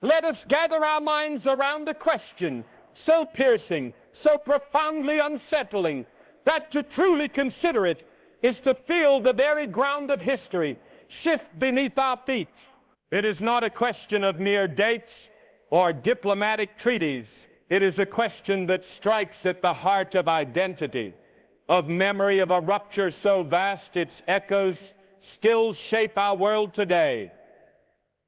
Let us gather our minds around a question so piercing, so profoundly unsettling, that to truly consider it is to feel the very ground of history shift beneath our feet. It is not a question of mere dates or diplomatic treaties. It is a question that strikes at the heart of identity, of memory, of a rupture so vast its echoes still shape our world today.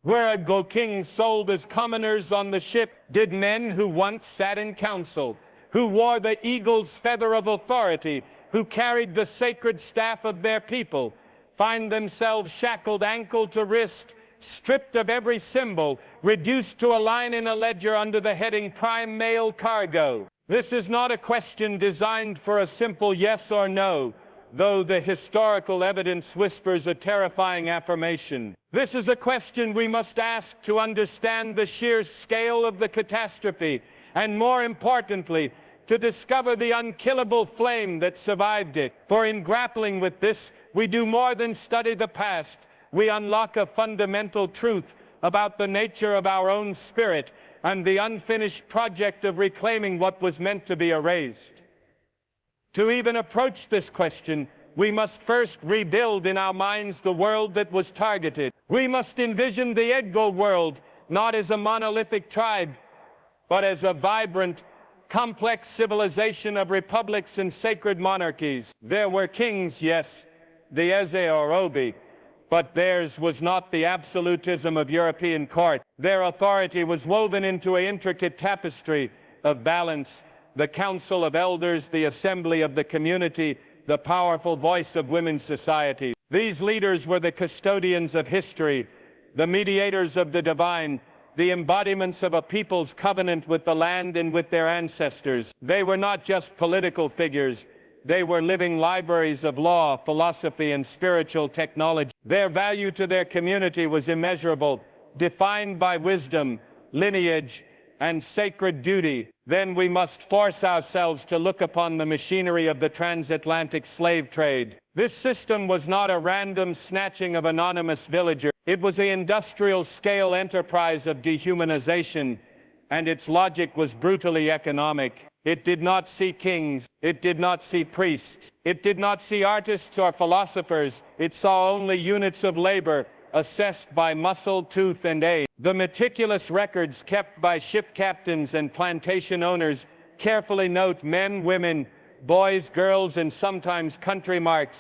Where go kings sold as commoners on the ship, did men who once sat in council, who wore the eagle's feather of authority, who carried the sacred staff of their people, find themselves shackled ankle to wrist, stripped of every symbol, reduced to a line in a ledger under the heading prime mail cargo? This is not a question designed for a simple yes or no, though the historical evidence whispers a terrifying affirmation. This is a question we must ask to understand the sheer scale of the catastrophe, and more importantly, to discover the unkillable flame that survived it. For in grappling with this, we do more than study the past. We unlock a fundamental truth about the nature of our own spirit and the unfinished project of reclaiming what was meant to be erased. To even approach this question, we must first rebuild in our minds the world that was targeted. We must envision the Igbo world not as a monolithic tribe, but as a vibrant, complex civilization of republics and sacred monarchies. There were kings, yes, the Eze or Obi, but theirs was not the absolutism of European court. Their authority was woven into an intricate tapestry of balance, the council of elders, the assembly of the community, the powerful voice of women's society. These leaders were the custodians of history, the mediators of the divine, the embodiments of a people's covenant with the land and with their ancestors. They were not just political figures. They were living libraries of law, philosophy, and spiritual technology. Their value to their community was immeasurable, defined by wisdom, lineage, and sacred duty. Then we must force ourselves to look upon the machinery of the transatlantic slave trade. This system was not a random snatching of anonymous villagers. It was an industrial-scale enterprise of dehumanization, and its logic was brutally economic. It did not see kings. It did not see priests. It did not see artists or philosophers. It saw only units of labor, assessed by muscle, tooth, and age. The meticulous records kept by ship captains and plantation owners carefully note men, women, boys, girls, and sometimes country marks,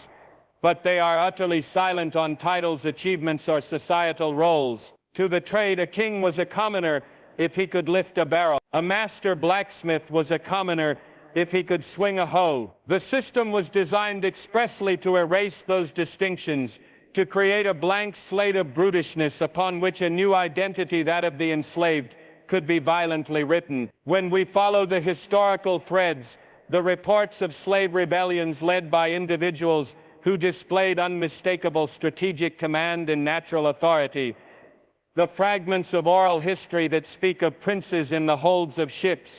but they are utterly silent on titles, achievements, or societal roles. To the trade, a king was a commoner if he could lift a barrel. A master blacksmith was a commoner if he could swing a hoe. The system was designed expressly to erase those distinctions, to create a blank slate of brutishness upon which a new identity, that of the enslaved, could be violently written. When we follow the historical threads, the reports of slave rebellions led by individuals who displayed unmistakable strategic command and natural authority, the fragments of oral history that speak of princes in the holds of ships,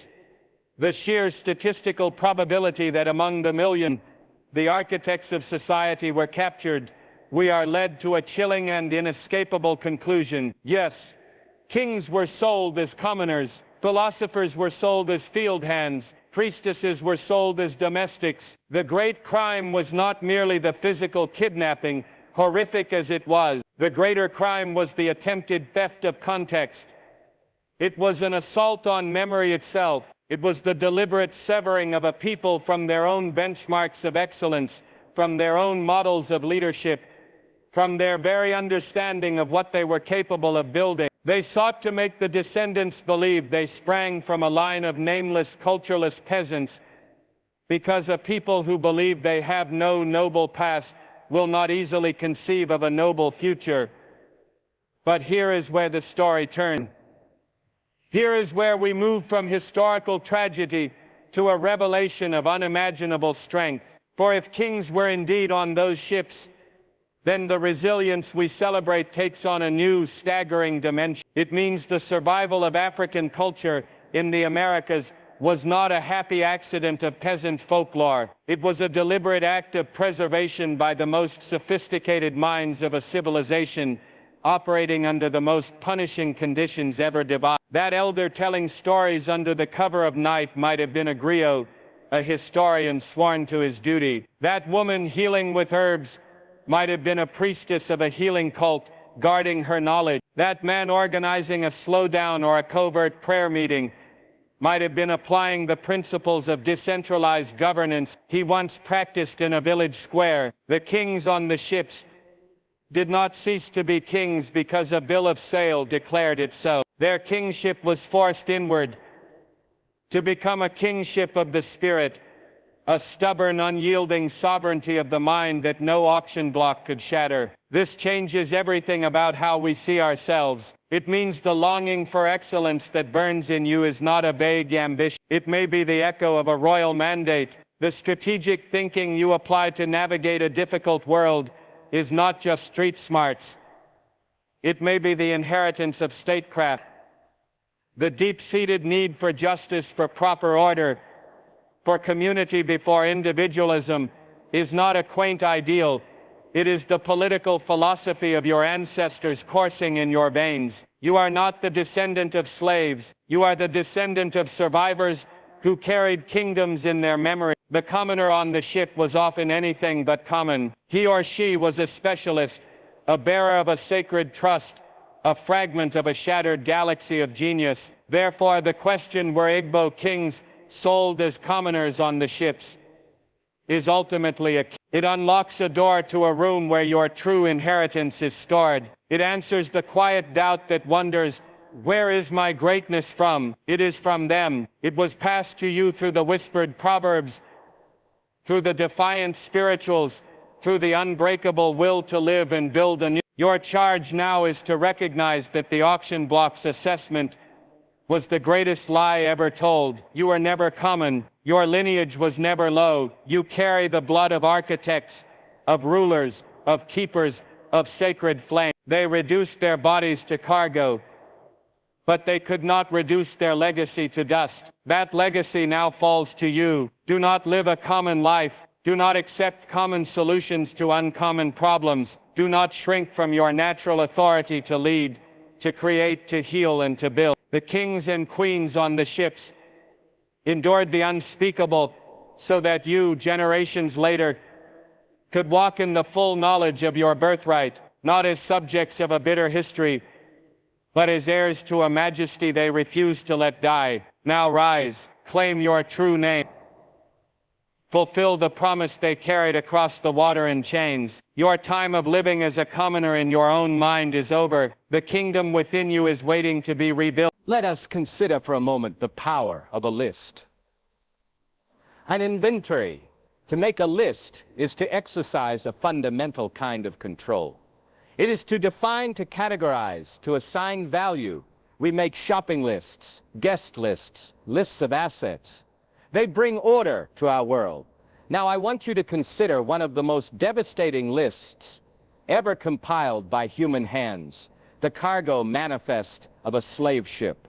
the sheer statistical probability that among the million, the architects of society were captured, we are led to a chilling and inescapable conclusion. Yes, kings were sold as commoners, philosophers were sold as field hands, priestesses were sold as domestics. The great crime was not merely the physical kidnapping, horrific as it was. The greater crime was the attempted theft of context. It was an assault on memory itself. It was the deliberate severing of a people from their own benchmarks of excellence, from their own models of leadership, from their very understanding of what they were capable of building. They sought to make the descendants believe they sprang from a line of nameless, cultureless peasants, because a people who believe they have no noble past will not easily conceive of a noble future. But here is where the story turns. Here is where we move from historical tragedy to a revelation of unimaginable strength. For if kings were indeed on those ships, then the resilience we celebrate takes on a new, staggering dimension. It means the survival of African culture in the Americas was not a happy accident of peasant folklore. It was a deliberate act of preservation by the most sophisticated minds of a civilization operating under the most punishing conditions ever devised. That elder telling stories under the cover of night might have been a griot, a historian sworn to his duty. That woman healing with herbs might have been a priestess of a healing cult, guarding her knowledge. That man organizing a slowdown or a covert prayer meeting might have been applying the principles of decentralized governance he once practiced in a village square. The kings on the ships did not cease to be kings because a bill of sale declared it so. Their kingship was forced inward to become a kingship of the spirit, a stubborn, unyielding sovereignty of the mind that no auction block could shatter. This changes everything about how we see ourselves. It means the longing for excellence that burns in you is not a vague ambition. It may be the echo of a royal mandate. The strategic thinking you apply to navigate a difficult world is not just street smarts. It may be the inheritance of statecraft. The deep-seated need for justice, for proper order, for community before individualism is not a quaint ideal. It is the political philosophy of your ancestors coursing in your veins. You are not the descendant of slaves. You are the descendant of survivors who carried kingdoms in their memory. The commoner on the ship was often anything but common. He or she was a specialist, a bearer of a sacred trust, a fragment of a shattered galaxy of genius. Therefore, the question, were Igbo kings sold as commoners on the ships, is ultimately it unlocks a door to a room where your true inheritance is stored. It answers the quiet doubt that wonders, where is my greatness from? It is from them. It was passed to you through the whispered proverbs, through the defiant spirituals, through the unbreakable will to live and build anew. Your charge now is to recognize that the auction block's assessment was the greatest lie ever told. You were never common. Your lineage was never low. You carry the blood of architects, of rulers, of keepers, of sacred flame. They reduced their bodies to cargo, but they could not reduce their legacy to dust. That legacy now falls to you. Do not live a common life. Do not accept common solutions to uncommon problems. Do not shrink from your natural authority to lead, to create, to heal, and to build. The kings and queens on the ships endured the unspeakable so that you, generations later, could walk in the full knowledge of your birthright, not as subjects of a bitter history, but as heirs to a majesty they refused to let die. Now rise, claim your true name. Fulfill the promise they carried across the water in chains. Your time of living as a commoner in your own mind is over. The kingdom within you is waiting to be rebuilt. Let us consider for a moment the power of a list. An inventory. To make a list is to exercise a fundamental kind of control. It is to define, to categorize, to assign value. We make shopping lists, guest lists, lists of assets. They bring order to our world. Now I want you to consider one of the most devastating lists ever compiled by human hands, the cargo manifest of a slave ship.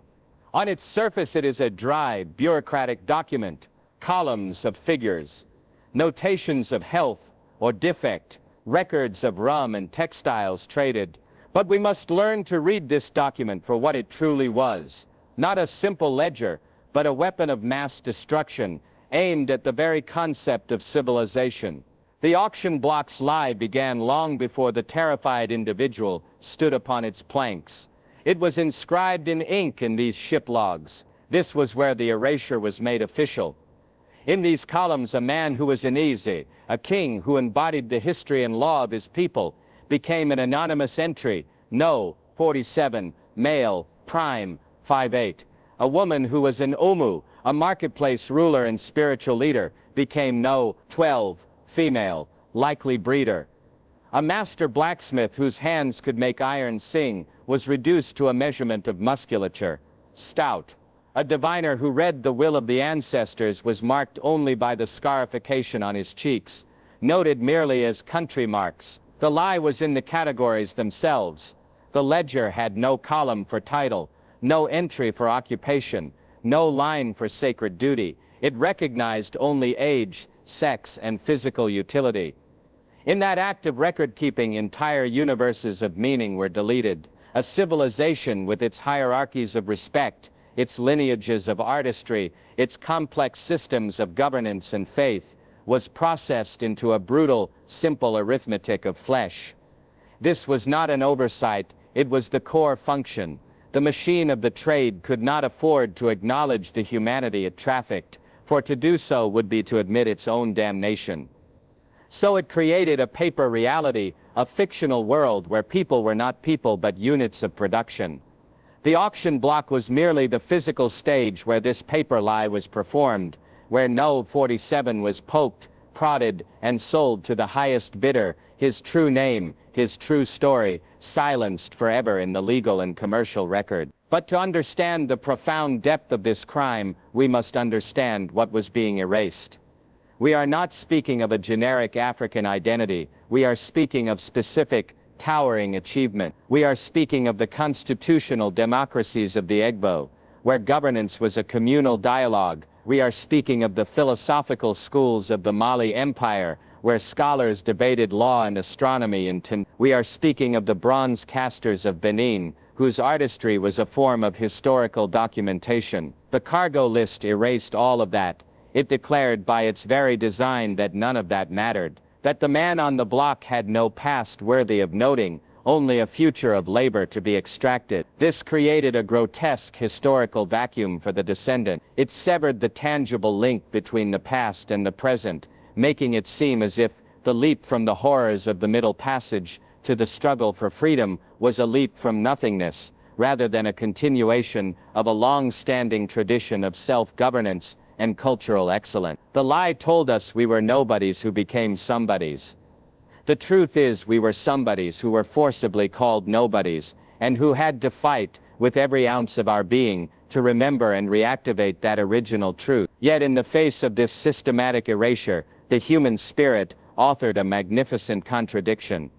On its surface it is a dry, bureaucratic document, columns of figures, notations of health or defect, records of rum and textiles traded. But we must learn to read this document for what it truly was, not a simple ledger, but a weapon of mass destruction aimed at the very concept of civilization. The auction block's lie began long before the terrified individual stood upon its planks. It was inscribed in ink in these ship logs. This was where the erasure was made official. In these columns, a man who was uneasy, a king who embodied the history and law of his people, became an anonymous entry, No, 47, male, prime, 5'8". A woman who was an Omu, a marketplace ruler and spiritual leader, became No, 12, female, likely breeder. A master blacksmith whose hands could make iron sing was reduced to a measurement of musculature, stout. A diviner who read the will of the ancestors was marked only by the scarification on his cheeks, noted merely as country marks. The lie was in the categories themselves. The ledger had no column for title, no entry for occupation, no line for sacred duty. It recognized only age, sex, and physical utility. In that act of record-keeping, entire universes of meaning were deleted. A civilization with its hierarchies of respect, its lineages of artistry, its complex systems of governance and faith, was processed into a brutal, simple arithmetic of flesh. This was not an oversight, it was the core function. The machine of the trade could not afford to acknowledge the humanity it trafficked, for to do so would be to admit its own damnation. So it created a paper reality, a fictional world where people were not people but units of production. The auction block was merely the physical stage where this paper lie was performed, where No. 47 was poked, prodded, and sold to the highest bidder, his true name, his true story, silenced forever in the legal and commercial record. But to understand the profound depth of this crime, we must understand what was being erased. We are not speaking of a generic African identity. We are speaking of specific, towering achievement. We are speaking of the constitutional democracies of the Igbo, where governance was a communal dialogue. We are speaking of the philosophical schools of the Mali Empire, where scholars debated law and astronomy in We are speaking of the bronze casters of Benin, whose artistry was a form of historical documentation. The cargo list erased all of that. It declared by its very design that none of that mattered, that the man on the block had no past worthy of noting, only a future of labor to be extracted. This created a grotesque historical vacuum for the descendant. It severed the tangible link between the past and the present, making it seem as if the leap from the horrors of the Middle Passage to the struggle for freedom was a leap from nothingness, rather than a continuation of a long-standing tradition of self-governance and cultural excellence. The lie told us we were nobodies who became somebodies. The truth is we were somebodies who were forcibly called nobodies, and who had to fight with every ounce of our being to remember and reactivate that original truth. Yet in the face of this systematic erasure, the human spirit authored a magnificent contradiction.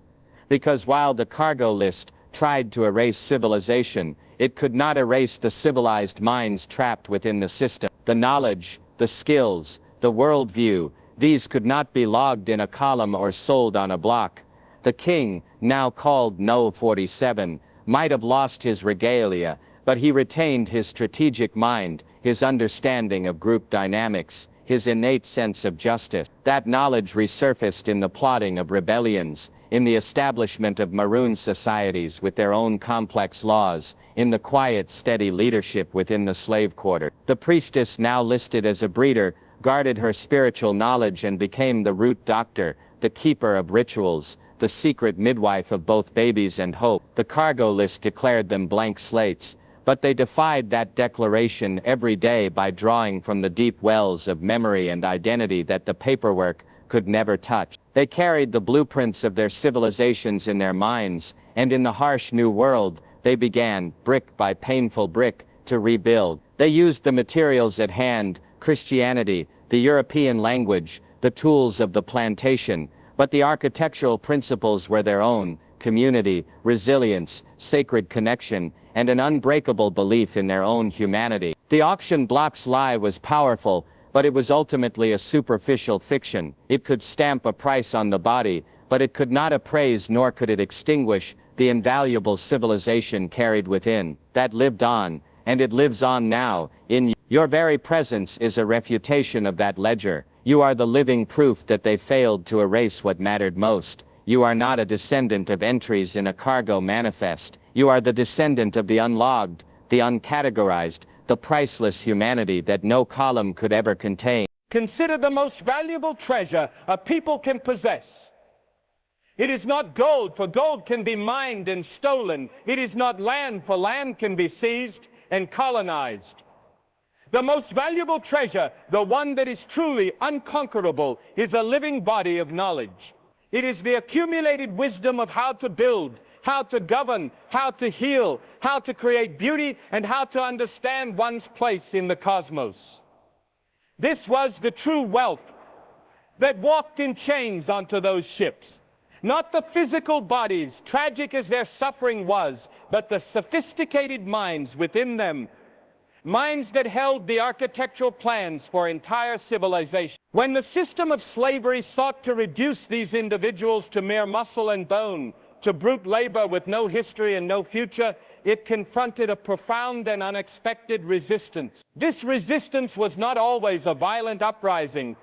Because while the cargo list tried to erase civilization, it could not erase the civilized minds trapped within the system. The knowledge, the skills, the worldview, these could not be logged in a column or sold on a block. The king, now called No. 47, might have lost his regalia, but he retained his strategic mind, his understanding of group dynamics, his innate sense of justice. That knowledge resurfaced in the plotting of rebellions, in the establishment of Maroon societies with their own complex laws, in the quiet, steady leadership within the slave quarter. The priestess, now listed as a breeder, guarded her spiritual knowledge and became the root doctor, the keeper of rituals, the secret midwife of both babies and hope. The cargo list declared them blank slates, but they defied that declaration every day by drawing from the deep wells of memory and identity that the paperwork could never touch. They carried the blueprints of their civilizations in their minds, and in the harsh new world, they began, brick by painful brick, to rebuild. They used the materials at hand, Christianity, the European language, the tools of the plantation, but the architectural principles were their own: community, resilience, sacred connection, and an unbreakable belief in their own humanity. The auction block's lie was powerful, but it was ultimately a superficial fiction. It could stamp a price on the body, but it could not appraise nor could it extinguish the invaluable civilization carried within, that lived on, and it lives on now, in you. Your very presence is a refutation of that ledger. You are the living proof that they failed to erase what mattered most. You are not a descendant of entries in a cargo manifest. You are the descendant of the unlogged, the uncategorized, the priceless humanity that no column could ever contain. Consider the most valuable treasure a people can possess. It is not gold, for gold can be mined and stolen. It is not land, for land can be seized and colonized. The most valuable treasure, the one that is truly unconquerable, is a living body of knowledge. It is the accumulated wisdom of how to build, how to govern, how to heal, how to create beauty, and how to understand one's place in the cosmos. This was the true wealth that walked in chains onto those ships. Not the physical bodies, tragic as their suffering was, but the sophisticated minds within them, minds that held the architectural plans for entire civilization. When the system of slavery sought to reduce these individuals to mere muscle and bone, to brute labor with no history and no future, it confronted a profound and unexpected resistance. This resistance was not always a violent uprising,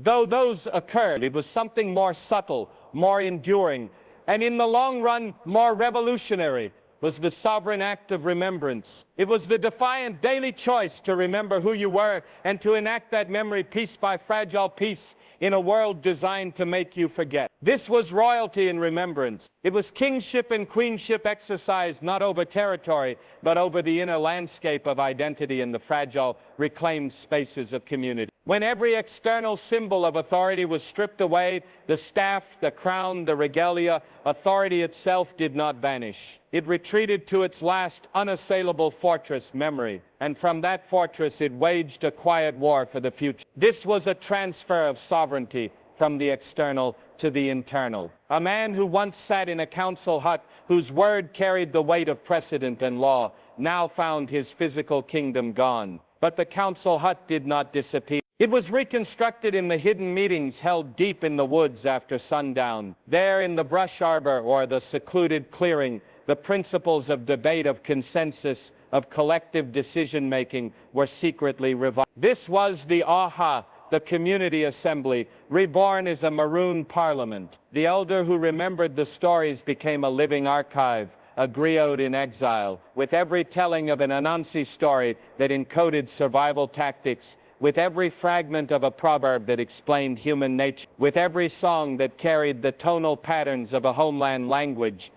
though those occurred. It was something more subtle, more enduring, and in the long run, more revolutionary. Was the sovereign act of remembrance. It was the defiant daily choice to remember who you were and to enact that memory piece by fragile piece in a world designed to make you forget. This was royalty in remembrance. It was kingship and queenship exercised not over territory, but over the inner landscape of identity in the fragile, reclaimed spaces of community. When every external symbol of authority was stripped away, the staff, the crown, the regalia, authority itself did not vanish. It retreated to its last unassailable fortress, memory, and from that fortress it waged a quiet war for the future. This was a transfer of sovereignty from the external to the internal. A man who once sat in a council hut, whose word carried the weight of precedent and law, now found his physical kingdom gone. But the council hut did not disappear. It was reconstructed in the hidden meetings held deep in the woods after sundown. There in the brush arbor or the secluded clearing, the principles of debate, of consensus, of collective decision-making were secretly revived. This was the AHA, the Community Assembly, reborn as a Maroon Parliament. The elder who remembered the stories became a living archive, a griot in exile, with every telling of an Anansi story that encoded survival tactics, with every fragment of a proverb that explained human nature, with every song that carried the tonal patterns of a homeland language.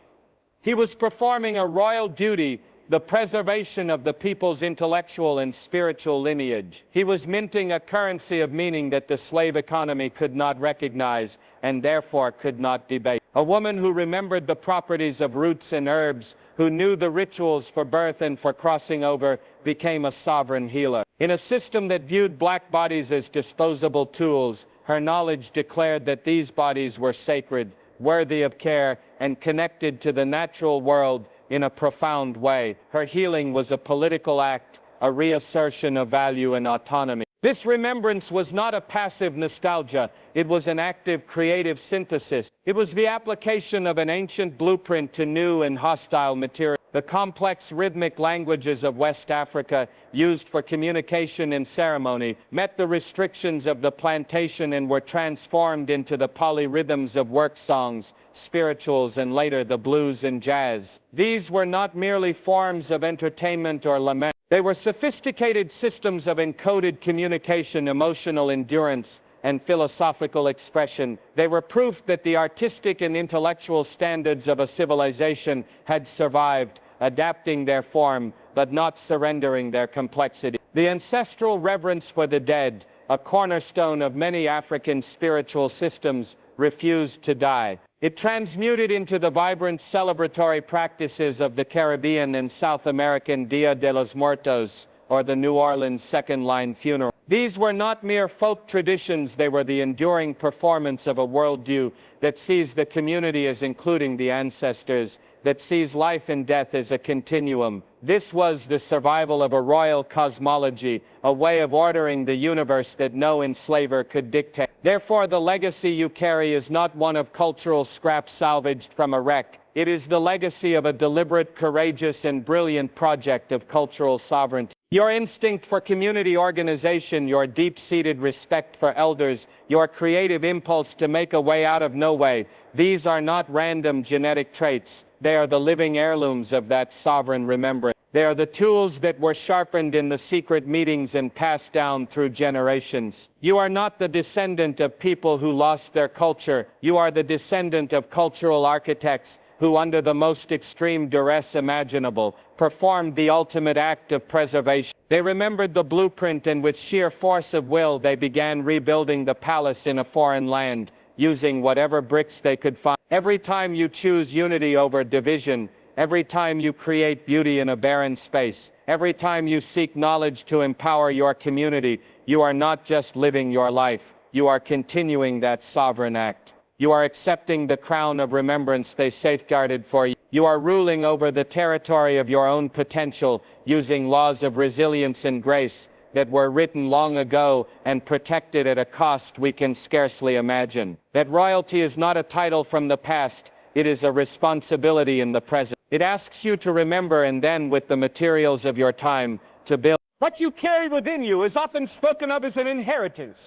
He was performing a royal duty, the preservation of the people's intellectual and spiritual lineage. He was minting a currency of meaning that the slave economy could not recognize and therefore could not debate. A woman who remembered the properties of roots and herbs, who knew the rituals for birth and for crossing over, became a sovereign healer. In a system that viewed black bodies as disposable tools, her knowledge declared that these bodies were sacred, worthy of care, and connected to the natural world in a profound way. Her healing was a political act, a reassertion of value and autonomy. This remembrance was not a passive nostalgia. It was an active, creative synthesis. It was the application of an ancient blueprint to new and hostile material. The complex rhythmic languages of West Africa, used for communication and ceremony, met the restrictions of the plantation and were transformed into the polyrhythms of work songs, spirituals, and later the blues and jazz. These were not merely forms of entertainment or lament. They were sophisticated systems of encoded communication, emotional endurance, and philosophical expression. They were proof that the artistic and intellectual standards of a civilization had survived, adapting their form, but not surrendering their complexity. The ancestral reverence for the dead, a cornerstone of many African spiritual systems, refused to die. It transmuted into the vibrant celebratory practices of the Caribbean and South American Dia de los Muertos, or the New Orleans second-line funeral. These were not mere folk traditions, they were the enduring performance of a worldview that sees the community as including the ancestors, that sees life and death as a continuum. This was the survival of a royal cosmology, a way of ordering the universe that no enslaver could dictate. Therefore, the legacy you carry is not one of cultural scraps salvaged from a wreck. It is the legacy of a deliberate, courageous, and brilliant project of cultural sovereignty. Your instinct for community organization, your deep-seated respect for elders, your creative impulse to make a way out of no way, these are not random genetic traits. They are the living heirlooms of that sovereign remembrance. They are the tools that were sharpened in the secret meetings and passed down through generations. You are not the descendant of people who lost their culture. You are the descendant of cultural architects who, under the most extreme duress imaginable, performed the ultimate act of preservation. They remembered the blueprint, and with sheer force of will they began rebuilding the palace in a foreign land, using whatever bricks they could find. Every time you choose unity over division, every time you create beauty in a barren space, every time you seek knowledge to empower your community, you are not just living your life, you are continuing that sovereign act. You are accepting the crown of remembrance they safeguarded for you. You are ruling over the territory of your own potential, using laws of resilience and grace that were written long ago and protected at a cost we can scarcely imagine. That royalty is not a title from the past, it is a responsibility in the present. It asks you to remember and then, with the materials of your time, to build. What you carry within you is often spoken of as an inheritance.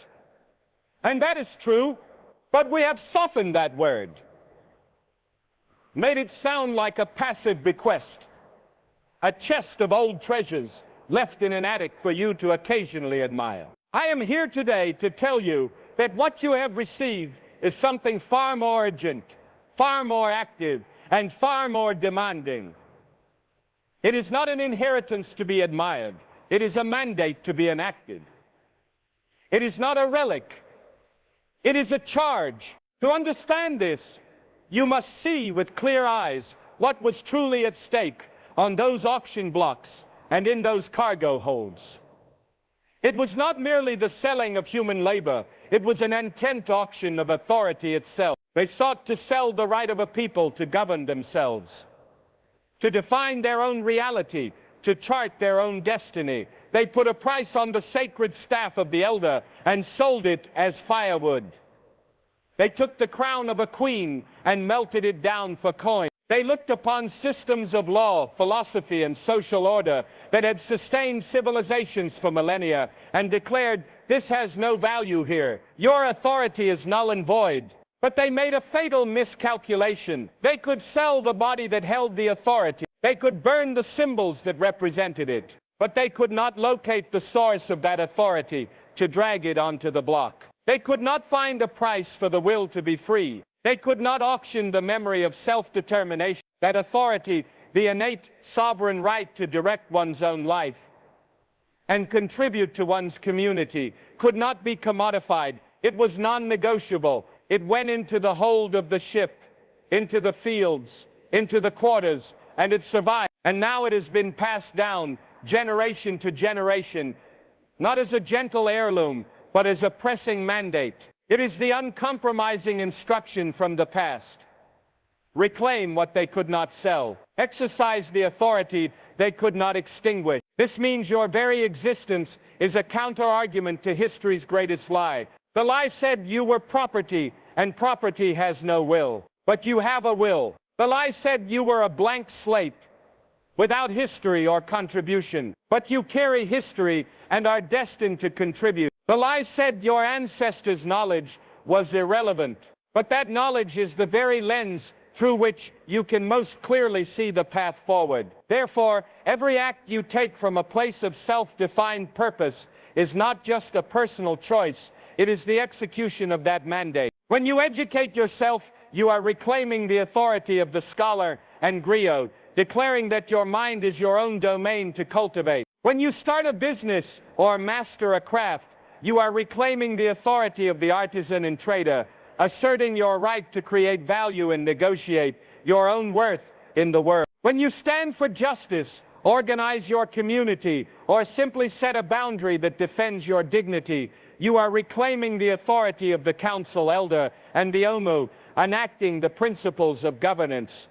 And that is true, but we have softened that word, made it sound like a passive bequest, a chest of old treasures left in an attic for you to occasionally admire. I am here today to tell you that what you have received is something far more urgent, far more active, and far more demanding. It is not an inheritance to be admired. It is a mandate to be enacted. It is not a relic. It is a charge. To understand this, you must see with clear eyes what was truly at stake on those auction blocks and in those cargo holds. It was not merely the selling of human labor. It was an intent auction of authority itself. They sought to sell the right of a people to govern themselves, to define their own reality, to chart their own destiny. They put a price on the sacred staff of the elder and sold it as firewood. They took the crown of a queen and melted it down for coin. They looked upon systems of law, philosophy, and social order that had sustained civilizations for millennia and declared, this has no value here. Your authority is null and void. But they made a fatal miscalculation. They could sell the body that held the authority. They could burn the symbols that represented it. But they could not locate the source of that authority to drag it onto the block. They could not find a price for the will to be free. They could not auction the memory of self-determination, that authority, the innate sovereign right to direct one's own life and contribute to one's community, could not be commodified. It was non-negotiable. It went into the hold of the ship, into the fields, into the quarters, and it survived. And now it has been passed down generation to generation, not as a gentle heirloom, but as a pressing mandate. It is the uncompromising instruction from the past. Reclaim what they could not sell. Exercise the authority they could not extinguish. This means your very existence is a counter-argument to history's greatest lie. The lie said you were property, and property has no will. But you have a will. The lie said you were a blank slate, without history or contribution. But you carry history and are destined to contribute. The lie said your ancestors' knowledge was irrelevant. But that knowledge is the very lens through which you can most clearly see the path forward. Therefore, every act you take from a place of self-defined purpose is not just a personal choice. It is the execution of that mandate. When you educate yourself, you are reclaiming the authority of the scholar and griot, declaring that your mind is your own domain to cultivate. When you start a business or master a craft, you are reclaiming the authority of the artisan and trader, asserting your right to create value and negotiate your own worth in the world. When you stand for justice, organize your community, or simply set a boundary that defends your dignity, you are reclaiming the authority of the council elder and the omu, enacting the principles of governance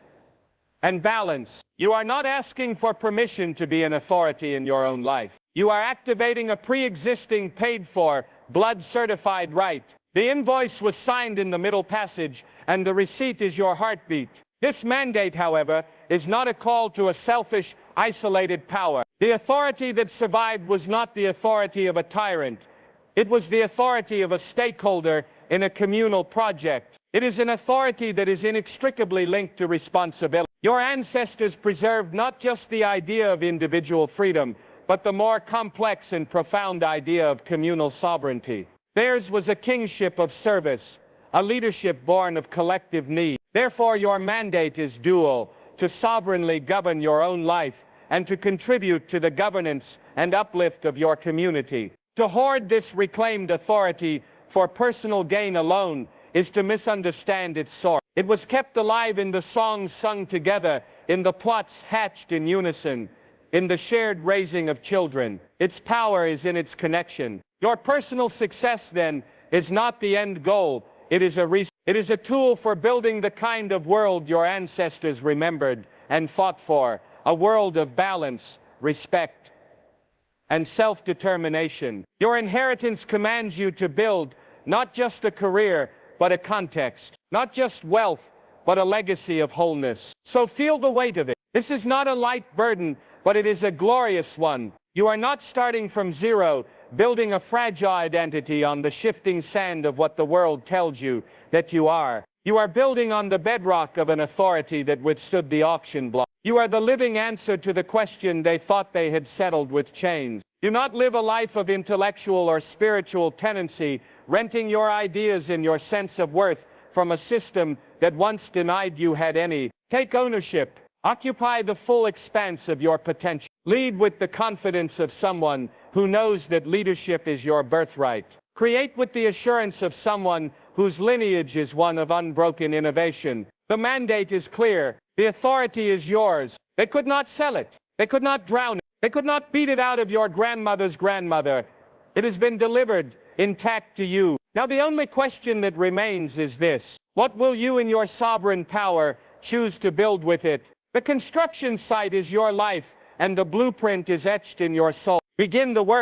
and balance. You are not asking for permission to be an authority in your own life. You are activating a pre-existing, paid-for, blood-certified right. The invoice was signed in the middle passage, and the receipt is your heartbeat. This mandate, however, is not a call to a selfish, isolated power. The authority that survived was not the authority of a tyrant. It was the authority of a stakeholder in a communal project. It is an authority that is inextricably linked to responsibility. Your ancestors preserved not just the idea of individual freedom, but the more complex and profound idea of communal sovereignty. Theirs was a kingship of service, a leadership born of collective need. Therefore, your mandate is dual, to sovereignly govern your own life and to contribute to the governance and uplift of your community. To hoard this reclaimed authority for personal gain alone is to misunderstand its source. It was kept alive in the songs sung together, in the plots hatched in unison, in the shared raising of children. Its power is in its connection. Your personal success, then, is not the end goal. It is a tool for building the kind of world your ancestors remembered and fought for, a world of balance, respect, and self-determination. Your inheritance commands you to build not just a career, but a context. Not just wealth, but a legacy of wholeness. So feel the weight of it. This is not a light burden, but it is a glorious one. You are not starting from zero, building a fragile identity on the shifting sand of what the world tells you that you are. You are building on the bedrock of an authority that withstood the auction block. You are the living answer to the question they thought they had settled with chains. Do not live a life of intellectual or spiritual tenancy, renting your ideas and your sense of worth from a system that once denied you had any. Take ownership. Occupy the full expanse of your potential. Lead with the confidence of someone who knows that leadership is your birthright. Create with the assurance of someone whose lineage is one of unbroken innovation. The mandate is clear. The authority is yours. They could not sell it. They could not drown it. They could not beat it out of your grandmother's grandmother. It has been delivered intact to you. Now the only question that remains is this: what will you in your sovereign power choose to build with it? The construction site is your life, and the blueprint is etched in your soul. Begin the work.